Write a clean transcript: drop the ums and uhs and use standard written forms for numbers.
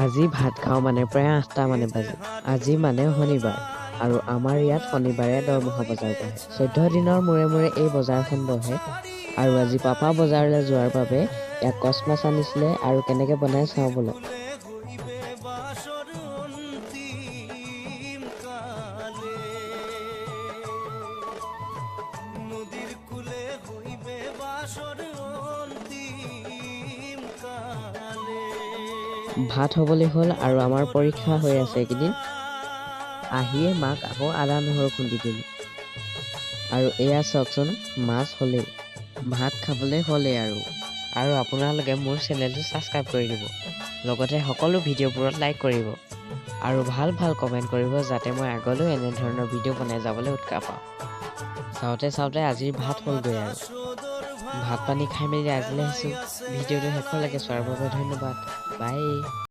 আজি ভাত খাওঁ মানে প্ৰায় ৮টা মানে বাজে। আজি মানে শনিবাৰ আৰু আমাৰ ইয়াত শনিবাৰে দৰমহা বজাৰ বহে। 14 দিনৰ মূৰে মূৰে এই বজাৰখন বহে আৰু আজি পাপা বজাৰলৈ যোৱাৰ বাবে ইয়াক কচ মাছ আনিছিলে আৰু কেনেকে বনাই চাওঁ ব'লক। ভাত হ'বলৈ হ'ল আৰু আমাৰ পৰীক্ষা হৈ আছে এইকেইদিন। আহিয়ে মাক আকৌ আদা নহৰু খুন্দি দিলোঁ আৰু এয়া চাওকচোন মাছ হ'লেই, ভাত খাবলৈ হ'লেই আৰু আপোনালোকে মোৰ চেনেলটো ছাবস্ক্ৰাইব কৰি দিব, লগতে সকলো ভিডিঅ'বোৰত লাইক কৰিব আৰু ভাল ভাল কমেণ্ট কৰিব যাতে মই আগলৈও এনেধৰণৰ ভিডিঅ' বনাই যাবলৈ উৎসাহ পাওঁ। চাওঁতে চাওঁতে আজিৰ ভাত হ'লগৈ আৰু ভাত পানী খাই মেলি আজিলৈ আহিছোঁ। ভিডিঅ'টো শেষলৈকে চোৱাৰ বাবে ধন্যবাদ। বাই।